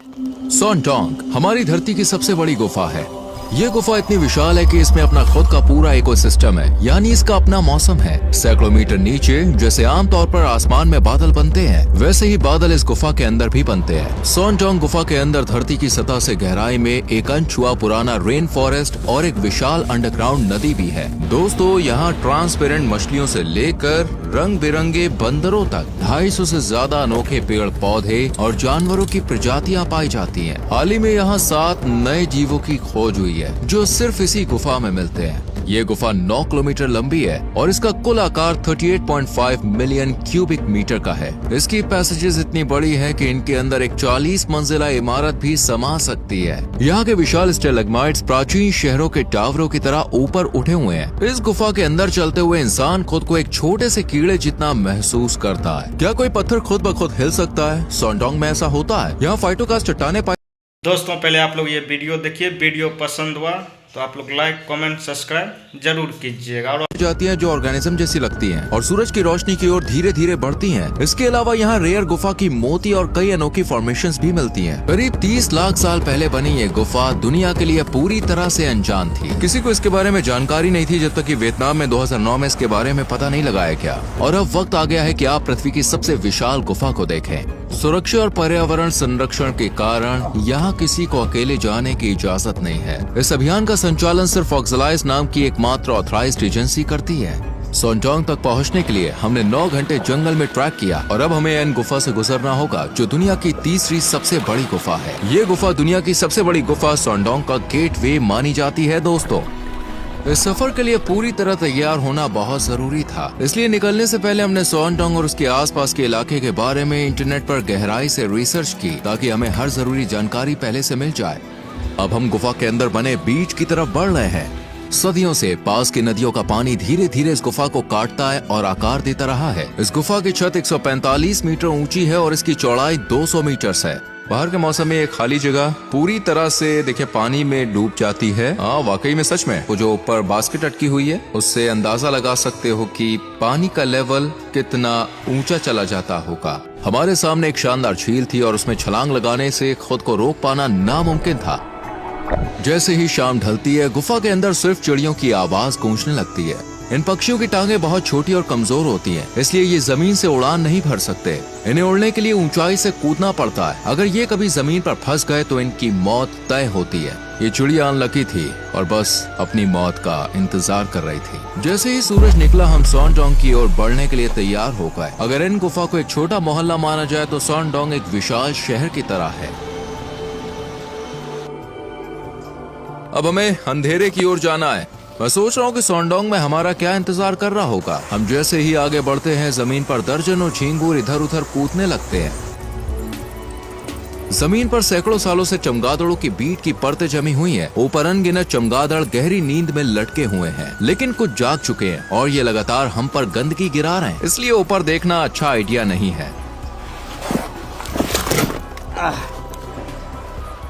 सॉनडोंग हमारी धरती की सबसे बड़ी गुफा है। ये गुफा इतनी विशाल है कि इसमें अपना खुद का पूरा इकोसिस्टम है, यानी इसका अपना मौसम है। सैकड़ों मीटर नीचे जैसे आमतौर पर आसमान में बादल बनते हैं, वैसे ही बादल इस गुफा के अंदर भी बनते हैं। सॉनडोंग गुफा के अंदर धरती की सतह से गहराई में एक अनछुआ पुराना रेन फॉरेस्ट और एक विशाल अंडरग्राउंड नदी भी है। दोस्तों, यहाँ ट्रांसपेरेंट मछलियों से लेकर रंग बिरंगे बंदरों तक 250 से ज्यादा अनोखे पेड़ पौधे और जानवरों की प्रजातियां पाई जाती हैं। हाल ही में यहाँ 7 नए जीवों की खोज हुई है, जो सिर्फ इसी गुफा में मिलते हैं। ये गुफा 9 किलोमीटर लंबी है और इसका कुल आकार 38.5 मिलियन क्यूबिक मीटर का है। इसकी पैसेजेस इतनी बड़ी है कि इनके अंदर एक 40 मंजिला इमारत भी समा सकती है। यहाँ के विशाल स्टेलेग्माइट्स प्राचीन शहरों के टावरों की तरह ऊपर उठे हुए हैं। इस गुफा के अंदर चलते हुए इंसान खुद को एक छोटे से कीड़े जितना महसूस करता है। क्या कोई पत्थर खुद ब खुद हिल सकता है? सॉनडोंग में ऐसा होता है। यहाँ फाइटोकास्ट चट्टाने दोस्तों, पहले आप लोग ये वीडियो देखिए। वीडियो पसंद हुआ तो आप लोग लाइक, कमेंट, सब्सक्राइब जरूर कीजिएगा। और जाती हैं जो ऑर्गेनिज्म जैसी लगती हैं और सूरज की रोशनी की ओर धीरे धीरे बढ़ती हैं। इसके अलावा यहाँ रेयर गुफा की मोती और कई अनोखी फॉर्मेशंस भी मिलती हैं। करीब 30 लाख साल पहले बनी ये गुफा दुनिया के लिए पूरी तरह से अनजान थी। किसी को इसके बारे में जानकारी नहीं थी, जब तक कि वियतनाम में 2009 में इसके बारे में पता नहीं लगाया गया। और अब वक्त आ गया है कि आप पृथ्वी की सबसे विशाल गुफा को देखें। सुरक्षा और पर्यावरण संरक्षण के कारण यहाँ किसी को अकेले जाने की इजाजत नहीं है। इस अभियान का संचालन सिर्फ ऑक्सलाइज नाम की एकमात्र ऑथराइज्ड एजेंसी करती है। सॉनडोंग तक पहुँचने के लिए हमने 9 घंटे जंगल में ट्रैक किया और अब हमें इन गुफा से गुजरना होगा, जो दुनिया की तीसरी सबसे बड़ी गुफा है। ये गुफा दुनिया की सबसे बड़ी गुफा सॉनडोंग का गेटवे मानी जाती है। दोस्तों, इस सफर के लिए पूरी तरह तैयार होना बहुत जरूरी था, इसलिए निकलने से पहले हमने सॉनडोंग और उसके आसपास के इलाके के बारे में इंटरनेट पर गहराई से रिसर्च की, ताकि हमें हर जरूरी जानकारी पहले से मिल जाए। अब हम गुफा के अंदर बने बीच की तरफ बढ़ रहे हैं। सदियों से पास की नदियों का पानी धीरे धीरे इस गुफा को काटता है और आकार देता रहा है। इस गुफा की छत 145 मीटर ऊंची है और इसकी चौड़ाई 200 मीटर है। बाहर के मौसम में एक खाली जगह पूरी तरह से देखिए पानी में डूब जाती है। हाँ, वाकई में सच में वो जो ऊपर बास्केट अटकी हुई है, उससे अंदाजा लगा सकते हो कि पानी का लेवल कितना ऊंचा चला जाता होगा। हमारे सामने एक शानदार झील थी और उसमें छलांग लगाने से खुद को रोक पाना नामुमकिन था। जैसे ही शाम ढलती है, गुफा के अंदर सिर्फ चिड़ियों की आवाज गूंजने लगती है। इन पक्षियों की टांगें बहुत छोटी और कमजोर होती हैं, इसलिए ये जमीन से उड़ान नहीं भर सकते। इन्हें उड़ने के लिए ऊंचाई से कूदना पड़ता है। अगर ये कभी जमीन पर फंस गए तो इनकी मौत तय होती है। ये चिड़िया अनलकी थी और बस अपनी मौत का इंतजार कर रही थी। जैसे ही सूरज निकला, हम सॉनडोंग की ओर बढ़ने के लिए तैयार हो गए। अगर इन गुफा को एक छोटा मोहल्ला माना जाए तो सॉनडोंग एक विशाल शहर की तरह है। अब हमें अंधेरे की ओर जाना है। मैं सोच रहा हूँ कि सॉनडोंग में हमारा क्या इंतजार कर रहा होगा। हम जैसे ही आगे बढ़ते हैं, जमीन पर दर्जनों झींगुर इधर उधर कूदने लगते हैं। जमीन पर सैकड़ों सालों से चमगादड़ों की बीट की परतें जमी हुई हैं। ऊपर अनगिनत चमगादड़ गहरी नींद में लटके हुए हैं, लेकिन कुछ जाग चुके हैं और ये लगातार हम पर गंदगी गिरा रहे हैं, इसलिए ऊपर देखना अच्छा आइडिया नहीं है।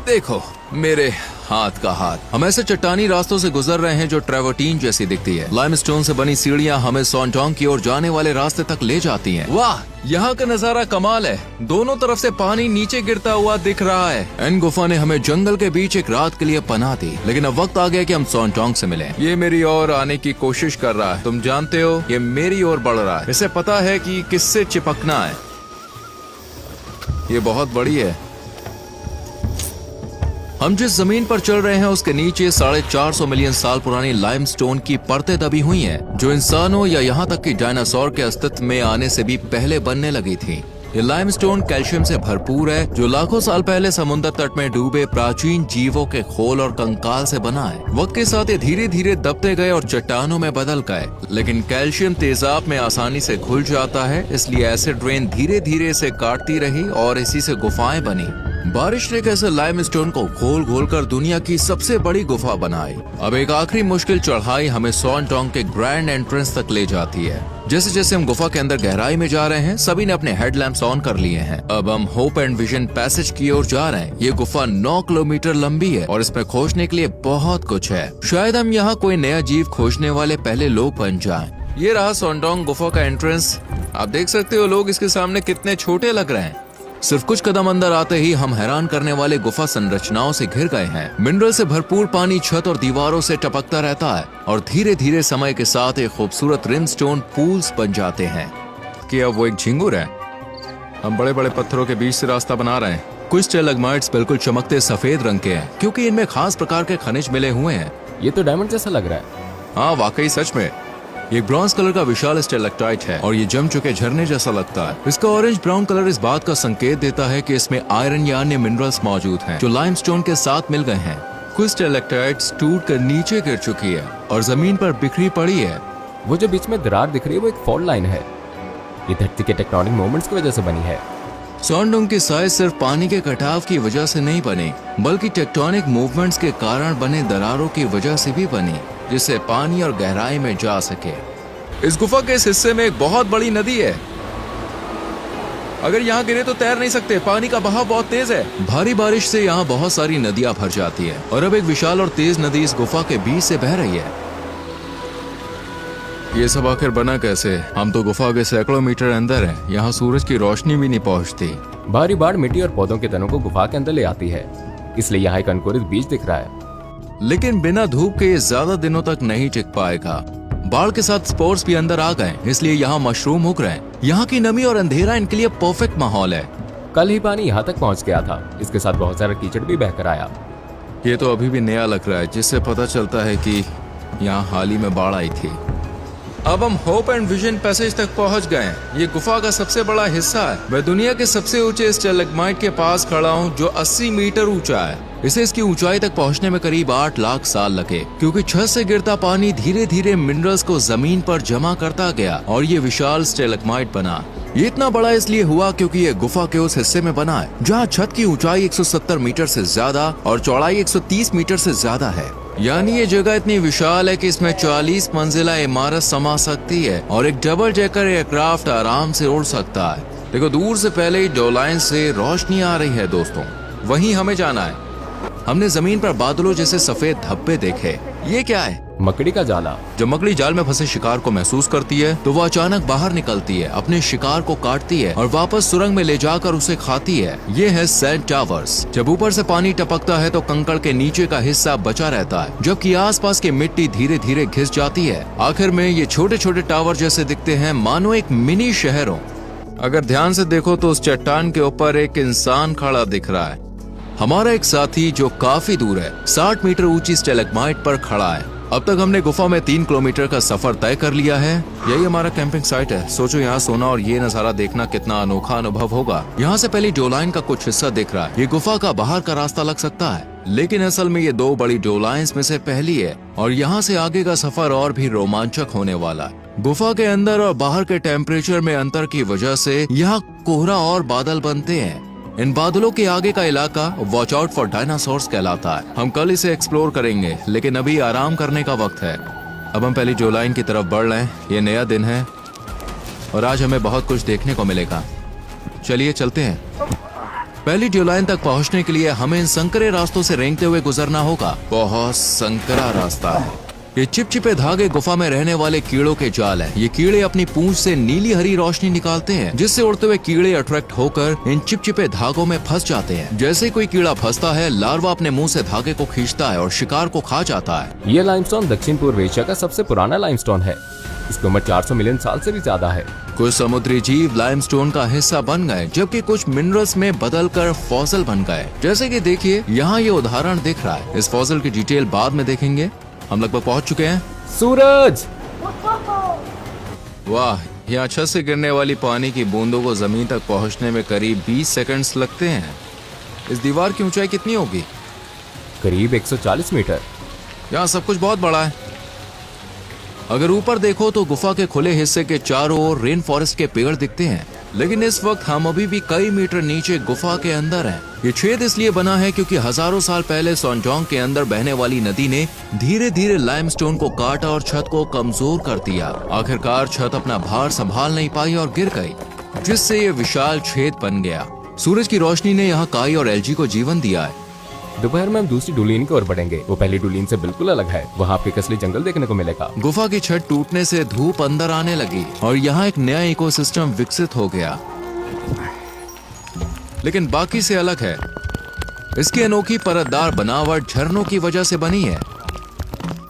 देखो मेरे हाथ का हाथ। हम ऐसे चट्टानी रास्तों से गुजर रहे हैं जो ट्रेवर्टीन जैसी दिखती है। लाइमस्टोन से बनी सीढ़ियां हमें सॉनडोंग की ओर जाने वाले रास्ते तक ले जाती हैं। वाह, यहाँ का नजारा कमाल है। दोनों तरफ से पानी नीचे गिरता हुआ दिख रहा है। इन गुफा ने हमें जंगल के बीच एक रात के लिए पनाह दी, लेकिन अब वक्त आ गया कि हम सॉनडोंग से मिलें। ये मेरी ओर आने की कोशिश कर रहा है। तुम जानते हो, ये मेरी ओर बढ़ रहा है। इसे पता है कि किससे चिपकना है। ये बहुत बड़ी है। हम जिस जमीन पर चल रहे हैं उसके नीचे 450 मिलियन साल पुरानी लाइमस्टोन की परतें दबी हुई हैं, जो इंसानों या यहाँ तक कि डायनासोर के अस्तित्व में आने से भी पहले बनने लगी थी। ये लाइमस्टोन कैल्शियम से भरपूर है, जो लाखों साल पहले समुद्र तट में डूबे प्राचीन जीवों के खोल और कंकाल से बना है। वक्त के साथ ये धीरे धीरे दबते गए और चट्टानों में बदल गए, लेकिन कैल्शियम तेजाब में आसानी से घुल जाता है, इसलिए एसिड रेन धीरे धीरे इसे काटती रही और इसी से गुफाएं बनी। बारिश ने कैसे लाइमस्टोन को घोल घोल कर दुनिया की सबसे बड़ी गुफा बनाई। अब एक आखिरी मुश्किल चढ़ाई हमें सॉनडोंग के ग्रैंड एंट्रेंस तक ले जाती है। जैसे जैसे हम गुफा के अंदर गहराई में जा रहे हैं, सभी ने अपने हेडलैम्प्स ऑन कर लिए हैं। अब हम होप एंड विजन पैसेज की ओर जा रहे हैं। ये गुफा 9 किलोमीटर लंबी है और इसमें खोजने के लिए बहुत कुछ है। शायद हम यहाँ कोई नया जीव खोजने वाले पहले लोग बन जाएं। ये रहा सॉनडोंग गुफा का एंट्रेंस। आप देख सकते हो लोग इसके सामने कितने छोटे लग रहे हैं। सिर्फ कुछ कदम अंदर आते ही हम हैरान करने वाले गुफा संरचनाओं से घिर गए हैं। मिनरल से भरपूर पानी छत और दीवारों से टपकता रहता है और धीरे धीरे समय के साथ एक खूबसूरत रिमस्टोन पूल्स बन जाते हैं। कि अब वो एक झिंगुर है। हम बड़े बड़े पत्थरों के बीच से रास्ता बना रहे हैं। कुछ स्टेलैग्माइट्स बिल्कुल चमकते सफेद रंग के हैं क्योंकि इनमें खास प्रकार के खनिज मिले हुए हैं। ये तो डायमंड जैसा लग रहा है। हाँ वाकई सच में। ये ब्रॉन्ज कलर का विशाल स्टेलेक्टाइट है और ये जम चुके झरने जैसा लगता है। इसका ऑरेंज ब्राउन कलर इस बात का संकेत देता है कि इसमें आयरन या अन्य मिनरल्स मौजूद हैं जो लाइमस्टोन के साथ मिल गए हैं। कुछ स्टेलेक्टाइट्स टूट कर नीचे गिर चुकी है और जमीन पर बिखरी पड़ी है। वो जो बीच में दरार दिख रही है वो एक फॉल्ट लाइन है। ये धरती के टेक्टोनिक मूवमेंट्स की वजह से बनी है। सॉन्डोंग की साइज सिर्फ पानी के कटाव की वजह से नहीं बनी बल्कि टेक्टोनिक मूवमेंट्स के कारण बने दरारों की वजह से भी बनी, जिससे पानी और गहराई में जा सके। इस गुफा के इस हिस्से में एक बहुत बड़ी नदी है। अगर यहाँ गिरे तो तैर नहीं सकते, पानी का बहाव बहुत तेज है। भारी बारिश से यहाँ बहुत सारी नदियाँ भर जाती है और अब एक विशाल और तेज नदी इस गुफा के बीच से बह रही है। ये सब आखिर बना कैसे? हम तो गुफा के सैकड़ों मीटर अंदर हैं। यहाँ सूरज की रोशनी भी नहीं पहुँचती। भारी बाढ़ मिट्टी और पौधों के तनों को गुफा के अंदर ले आती है, इसलिए यहाँ एक अंकुरित बीज दिख रहा है। लेकिन बिना धूप के ये ज्यादा दिनों तक नहीं टिक पाएगा। बाढ़ के साथ स्पोर्स भी अंदर आ गए, इसलिए यहाँ मशरूम उग रहे हैं। यहाँ की नमी और अंधेरा इनके लिए परफेक्ट माहौल है। कल ही पानी यहाँ तक पहुँच गया था, इसके साथ बहुत सारा कीचड़ भी बहकर आया। ये तो अभी भी नया लग रहा है, जिससे पता चलता है कि यहाँ हाल ही में बाढ़ आई थी। अब हम होप एंड विजन पैसेज तक पहुंच गए हैं। ये गुफा का सबसे बड़ा हिस्सा है। मैं दुनिया के सबसे ऊंचे स्टेलेग्माइट के पास खड़ा हूँ जो 80 मीटर ऊंचा है। इसे इसकी ऊंचाई तक पहुंचने में करीब 8 लाख साल लगे, क्योंकि छत से गिरता पानी धीरे धीरे मिनरल्स को जमीन पर जमा करता गया और ये विशाल स्टेलेग्माइट बना। ये इतना बड़ा इसलिए हुआ क्योंकि ये गुफा के उस हिस्से में बना है जहाँ छत की ऊंचाई 170 मीटर से ज्यादा और चौड़ाई 130 मीटर से ज्यादा है। यानी ये जगह इतनी विशाल है कि इसमें 40 मंजिला इमारत समा सकती है और एक डबल डेकर एयरक्राफ्ट आराम से उड़ सकता है। देखो दूर से पहले ही डोलाइन से रोशनी आ रही है दोस्तों, वहीं हमें जाना है। हमने जमीन पर बादलों जैसे सफेद धब्बे देखे। ये क्या है? मकड़ी का जाला। जब मकड़ी जाल में फंसे शिकार को महसूस करती है तो वो अचानक बाहर निकलती है, अपने शिकार को काटती है और वापस सुरंग में ले जाकर उसे खाती है। ये है सैंड टावर्स। जब ऊपर से पानी टपकता है तो कंकड़ के नीचे का हिस्सा बचा रहता है, जबकि आसपास की मिट्टी धीरे धीरे घिस जाती है। आखिर में ये छोटे छोटे टावर जैसे दिखते हैं, मानो एक मिनी शहर हो। अगर ध्यान से देखो तो उस चट्टान के ऊपर एक इंसान खड़ा दिख रहा है। हमारा एक साथी जो काफी दूर है 60 मीटर ऊंची स्टेलेग्माइट पर खड़ा है। अब तक हमने गुफा में 3 किलोमीटर का सफर तय कर लिया है। यही हमारा कैंपिंग साइट है। सोचो यहाँ सोना और ये नजारा देखना कितना अनोखा अनुभव होगा। यहाँ से पहली डोलाइन का कुछ हिस्सा दिख रहा है। ये गुफा का बाहर का रास्ता लग सकता है, लेकिन असल में ये 2 बड़ी डोलाइंस में से पहली है और यहाँ से आगे का सफर और भी रोमांचक होने वाला है। गुफा के अंदर और बाहर के टेम्परेचर में अंतर की वजह से यहाँ कोहरा और बादल बनते हैं। इन बादलों के आगे का इलाका वॉच आउट फॉर डायनासोर्स कहलाता है। हम कल इसे एक्सप्लोर करेंगे, लेकिन अभी आराम करने का वक्त है। अब हम पहली डोलाइन की तरफ बढ़ रहे हैं। ये नया दिन है और आज हमें बहुत कुछ देखने को मिलेगा। चलिए चलते हैं। पहली डोलाइन तक पहुंचने के लिए हमें इन संकरे रास्तों से रेंगते हुए गुजरना होगा। बहुत संकरा रास्ता है। ये चिपचिपे धागे गुफा में रहने वाले कीड़ों के जाल हैं। ये कीड़े अपनी पूंछ से नीली हरी रोशनी निकालते हैं, जिससे उड़ते हुए कीड़े अट्रैक्ट होकर इन चिपचिपे धागों में फंस जाते हैं। जैसे ही कोई कीड़ा फंसता है, लार्वा अपने मुंह से धागे को खींचता है और शिकार को खा जाता है। ये लाइमस्टोन दक्षिण पूर्व एशिया का सबसे पुराना लाइमस्टोन है। इसकी उम्र 400 मिलियन साल से भी ज्यादा है। कुछ समुद्री जीव लाइमस्टोन का हिस्सा बन गए, जबकि कुछ मिनरल्स में बदलकर फॉसिल बन गए। जैसे कि देखिए यहाँ ये उदाहरण दिख रहा है। इस फॉसिल की डिटेल बाद में देखेंगे। हम लगभग पहुंच चुके हैं। सूरज! वाह, यहाँ छत से गिरने वाली पानी की बूंदों को जमीन तक पहुंचने में करीब 20 सेकंड्स लगते हैं। इस दीवार की ऊंचाई कितनी होगी? करीब 140 मीटर। यहाँ सब कुछ बहुत बड़ा है। अगर ऊपर देखो तो गुफा के खुले हिस्से के चारों ओर रेन फॉरेस्ट के पेड़ दिखते हैं, लेकिन इस वक्त हम अभी भी कई मीटर नीचे गुफा के अंदर हैं। ये छेद इसलिए बना है क्योंकि हजारों साल पहले सॉन्जोंग के अंदर बहने वाली नदी ने धीरे धीरे लाइमस्टोन को काटा और छत को कमजोर कर दिया। आखिरकार छत अपना भार संभाल नहीं पाई और गिर गई, जिससे ये विशाल छेद बन गया। सूरज की रोशनी ने यहाँ काई और एल्गी को जीवन दिया है। दोपहर में हम दूसरी डुलीन की ओर बढ़ेंगे। वो पहली डुलीन से बिल्कुल अलग है। वहाँ आपको असली जंगल देखने को मिलेगा। गुफा की छत टूटने से धूप अंदर आने लगी और यहाँ एक नया इकोसिस्टम विकसित हो गया। लेकिन बाकी से अलग है। इसकी अनोखी परतदार बनावट झरनों की वजह से बनी है।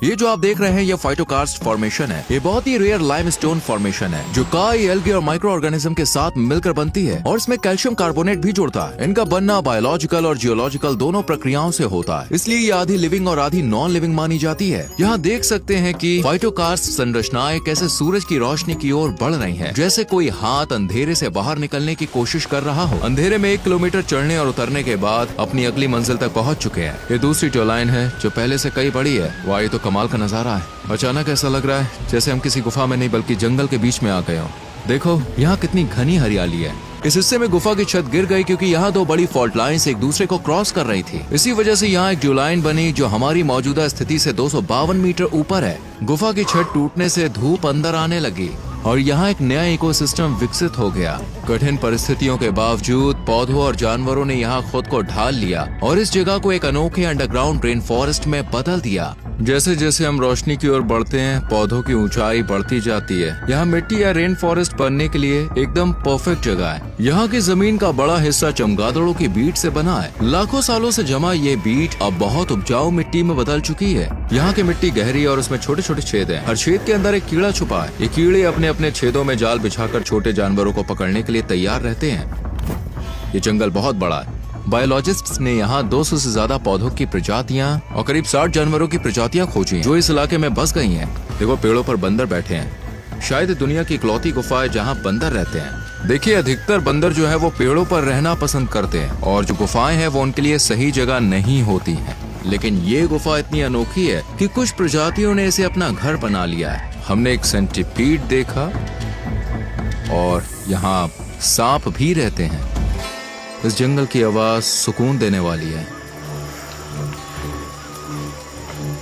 ये जो आप देख रहे हैं ये फाइटोकार्स्ट फॉर्मेशन है। ये बहुत ही रेयर लाइमस्टोन फॉर्मेशन है जो काई, एल्गे और माइक्रो ऑर्गेनिज्म के साथ मिलकर बनती है और इसमें कैल्शियम कार्बोनेट भी जुड़ता है। इनका बनना बायोलॉजिकल और जियोलॉजिकल दोनों प्रक्रियाओं से होता है, इसलिए ये आधी लिविंग और आधी नॉन लिविंग मानी जाती है। यहाँ देख सकते हैं कि फाइटोकार्स्ट संरचनाएं कैसे सूरज की रोशनी की ओर बढ़ रही है, जैसे कोई हाथ अंधेरे से बाहर निकलने की कोशिश कर रहा हो। अंधेरे में 1 किलोमीटर चढ़ने और उतरने के बाद अपनी अगली मंजिल तक पहुँच चुके हैं। ये दूसरी टॉलाइन है जो पहले से कई बड़ी है। वाह, ये तो कमाल का नजारा है। अचानक ऐसा लग रहा है जैसे हम किसी गुफा में नहीं बल्कि जंगल के बीच में आ गए हों। देखो यहाँ कितनी घनी हरियाली है। इस हिस्से में गुफा की छत गिर गई क्योंकि यहाँ 2 बड़ी फॉल्ट लाइंस एक दूसरे को क्रॉस कर रही थी। इसी वजह से यहाँ एक ड्यू लाइन बनी जो हमारी मौजूदा स्थिति से 252 मीटर ऊपर है। गुफा की छत टूटने से धूप अंदर आने लगी और यहाँ एक नया इकोसिस्टम विकसित हो गया। कठिन परिस्थितियों के बावजूद पौधों और जानवरों ने यहाँ खुद को ढाल लिया और इस जगह को एक अनोखे अंडरग्राउंड रेन फॉरेस्ट में बदल दिया। जैसे जैसे हम रोशनी की ओर बढ़ते हैं पौधों की ऊंचाई बढ़ती जाती है। यहाँ मिट्टी या रेन फॉरेस्ट बनने के लिए एकदम परफेक्ट जगह है। यहाँ की जमीन का बड़ा हिस्सा चमगादड़ों की बीट से बना है। लाखों सालों से जमा ये बीट अब बहुत उपजाऊ मिट्टी में बदल चुकी है। यहाँ की मिट्टी गहरी और उसमें छोटे छोटे छेद हैं। हर छेद के अंदर एक कीड़ा छुपा है। ये कीड़े अपने अपने छेदों में जाल बिछाकर छोटे जानवरों को पकड़ने के लिए तैयार रहते हैं। ये जंगल बहुत बड़ा है। बायोलॉजिस्ट्स ने यहाँ 200 से ज्यादा पौधों की प्रजातियाँ और करीब 60 जानवरों की प्रजातियाँ खोजी जो इस इलाके में बस गई हैं। देखो पेड़ों पर बंदर बैठे हैं। शायद दुनिया की इकलौती गुफा है जहाँ बंदर रहते हैं। देखिए अधिकतर बंदर जो है वो पेड़ों पर रहना पसंद करते हैं और जो गुफाएं हैं वो उनके लिए सही जगह नहीं होती हैं। लेकिन ये गुफा इतनी अनोखी है कि कुछ प्रजातियों ने इसे अपना घर बना लिया है। हमने एक सेंटीपीड देखा और यहाँ सांप भी रहते हैं। इस जंगल की आवाज सुकून देने वाली है।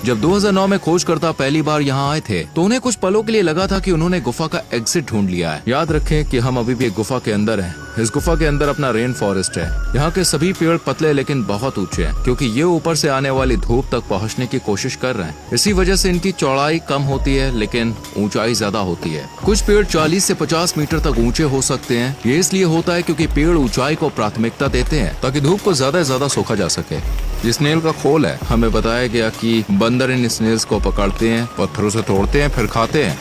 जब 2009 में खोजकर्ता पहली बार यहाँ आए थे तो उन्हें कुछ पलों के लिए लगा था कि उन्होंने गुफा का एग्जिट ढूंढ लिया है। याद रखें कि हम अभी भी एक गुफा के अंदर हैं। इस गुफा के अंदर अपना रेन फॉरेस्ट है। यहाँ के सभी पेड़ पतले लेकिन बहुत ऊंचे हैं क्योंकि ये ऊपर से आने वाली धूप तक पहुँचने की कोशिश कर रहे हैं। इसी वजह से इनकी चौड़ाई कम होती है लेकिन ऊंचाई ज्यादा होती है। कुछ पेड़ 40 से 50 मीटर तक ऊंचे हो सकते हैं। ये इसलिए होता है क्योंकि पेड़ ऊंचाई को प्राथमिकता देते हैं ताकि धूप को ज्यादा से ज्यादा सोखा जा सके। ये स्नेल का खोल है। हमें बताया गया कि बंदर इन स्नेल्स को पकड़ते हैं, पत्थरों से तोड़ते हैं, फिर खाते हैं।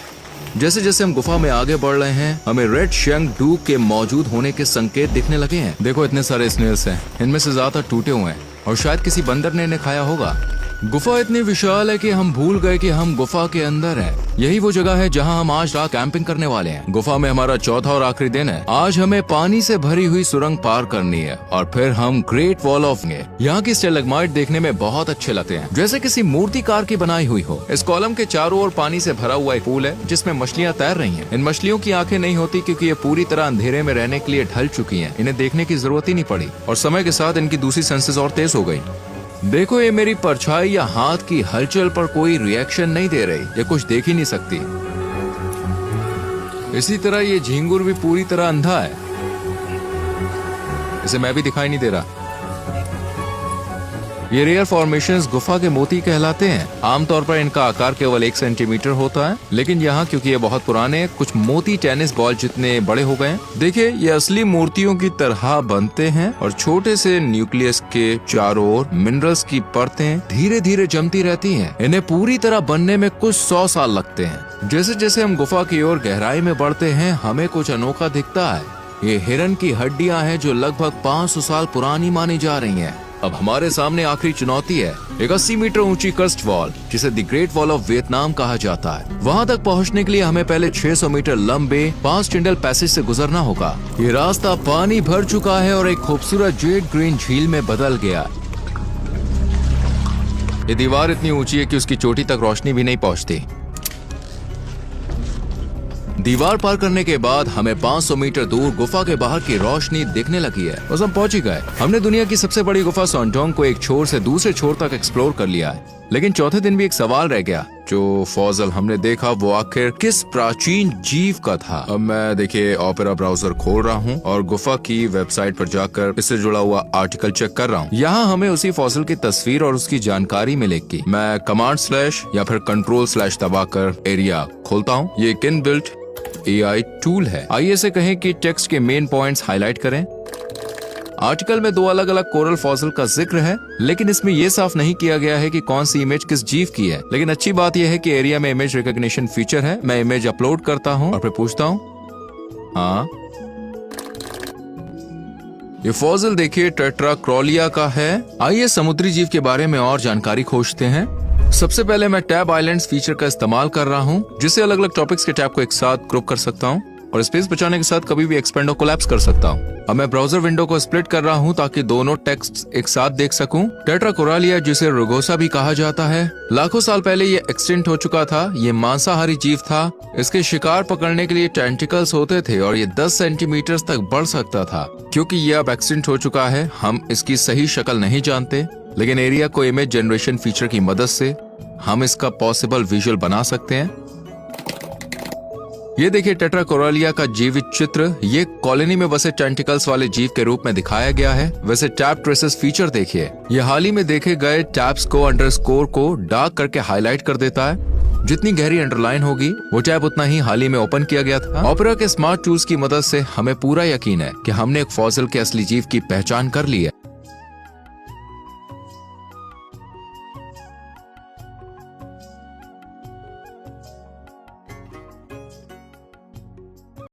जैसे जैसे हम गुफा में आगे बढ़ रहे हैं हमें रेड शंक डू के मौजूद होने के संकेत दिखने लगे हैं। देखो इतने सारे स्नेल्स हैं। इनमें से ज्यादातर टूटे हुए हैं और शायद किसी बंदर ने इन्हें खाया होगा। गुफा इतनी विशाल है कि हम भूल गए कि हम गुफा के अंदर हैं। यही वो जगह है जहां हम आज रात कैंपिंग करने वाले हैं। गुफा में हमारा चौथा और आखिरी दिन है। आज हमें पानी से भरी हुई सुरंग पार करनी है और फिर हम ग्रेट वॉल ऑफ यहाँ की स्टेलेग्माइट देखने में बहुत अच्छे लगते हैं, जैसे किसी मूर्तिकार की बनाई हुई हो। इस कॉलम के चारों ओर पानी से भरा हुआ एक पूल है जिसमें मछलियाँ तैर रही हैं। इन मछलियों की आंखें नहीं होती क्योंकि ये पूरी तरह अंधेरे में रहने के लिए ढल चुकी हैं। इन्हें देखने की जरूरत ही नहीं पड़ी और समय के साथ इनकी दूसरी सेंसेस और तेज हो गई। देखो ये मेरी परछाई या हाथ की हलचल पर कोई रिएक्शन नहीं दे रही। ये कुछ देख ही नहीं सकती। इसी तरह ये झींगुर भी पूरी तरह अंधा है। इसे मैं भी दिखाई नहीं दे रहा। ये रेयर फॉर्मेशंस गुफा के मोती कहलाते हैं। आमतौर पर इनका आकार केवल 1 सेंटीमीटर होता है, लेकिन यहाँ क्योंकि ये बहुत पुराने हैं, कुछ मोती टेनिस बॉल जितने बड़े हो गए। देखिए ये असली मूर्तियों की तरह बनते हैं और छोटे से न्यूक्लियस के चारों ओर मिनरल्स की परतें धीरे धीरे जमती रहती हैं। इन्हें पूरी तरह बनने में कुछ 100 साल लगते हैं। जैसे जैसे हम गुफा की ओर गहराई में बढ़ते हैं हमें कुछ अनोखा दिखता है। ये हिरन की हड्डियां हैं जो लगभग 500 साल पुरानी मानी जा रही हैं। अब हमारे सामने आखिरी चुनौती है, एक 80 मीटर ऊंची कर्स्ट वॉल जिसे the great wall of Vietnam कहा जाता है। वहां तक पहुंचने के लिए हमें पहले 600 मीटर लंबे 5 टिंडल पैसेज से गुजरना होगा। ये रास्ता पानी भर चुका है और एक खूबसूरत जेड ग्रीन झील में बदल गया। ये दीवार इतनी ऊंची है कि उसकी चोटी तक रोशनी भी नहीं पहुंचती। दीवार पार करने के बाद हमें 500 मीटर दूर गुफा के बाहर की रोशनी दिखने लगी है। बस हम पहुंच ही गए। हमने दुनिया की सबसे बड़ी गुफा सोनटोंग को एक छोर से दूसरे छोर तक एक्सप्लोर कर लिया है, लेकिन चौथे दिन भी एक सवाल रह गया। जो फॉसिल हमने देखा वो आखिर किस प्राचीन जीव का था। अब मैं देखिए ओपेरा ब्राउजर खोल रहा हूँ और गुफा की वेबसाइट पर जाकर इससे जुड़ा हुआ आर्टिकल चेक कर रहा हूँ। यहाँ हमें उसी फॉसिल की तस्वीर और उसकी जानकारी मिलेगी। मैं कमांड/ या फिर कंट्रोल/ दबाकर एरिया खोलता हूँ। ये एक इनबिल्ट AI टूल है। आइए से कहें कि टेक्स्ट के मेन पॉइंट्स हाईलाइट करें। आर्टिकल में 2 अलग अलग कोरल फॉसिल का जिक्र है, लेकिन इसमें यह साफ नहीं किया गया है कि कौन सी इमेज किस जीव की है। लेकिन अच्छी बात यह है कि एरिया में इमेज रिकॉग्निशन फीचर है। मैं इमेज अपलोड करता हूँ और फिर पूछता हूँ। हाँ, ये फॉसिल देखिए टेट्राक्रॉलिया का है। आइए समुद्री जीव के बारे में और जानकारी खोजते हैं। सबसे पहले मैं टैब आइलैंड्स फीचर का इस्तेमाल कर रहा हूँ, जिससे अलग अलग टॉपिक्स के टैब को एक साथ ग्रुप कर सकता हूँ और स्पेस बचाने के साथ कभी भी एक्सपेंड और कोलैप्स कर सकता हूँ। अब मैं ब्राउजर विंडो को स्प्लिट कर रहा हूँ ताकि दोनों टेक्स्ट एक साथ देख सकूं। टेट्राकोरालिया, जिसे रुगोसा भी कहा जाता है, लाखों साल पहले ये एक्सटिंक्ट हो चुका था। ये मांसाहारी जीव था। इसके शिकार पकड़ने के लिए टेंटिकल्स होते थे और ये 10 सेंटीमीटर तक बढ़ सकता था। क्योंकि ये अब एक्सटिंक्ट हो चुका है, हम इसकी सही शक्ल नहीं जानते, लेकिन एरिया को इमेज जनरेशन फीचर की मदद से हम इसका पॉसिबल विजुअल बना सकते हैं। ये देखिए टेट्राकोरालिया का जीवित चित्र। ये कॉलोनी में बसे टेंटिकल्स वाले जीव के रूप में दिखाया गया है। वैसे टैब ट्रेसेस फीचर देखिए, ये हाल ही में देखे गए टैब्स को अंडरस्कोर को डार्क करके हाईलाइट कर देता है। जितनी गहरी अंडरलाइन होगी वो टैब उतना ही हाल ही में ओपन किया गया था। ऑपेरा के स्मार्ट टूल्स की मदद से हमें पूरा यकीन है कि हमने एक फॉसिल के असली जीव की पहचान कर ली है।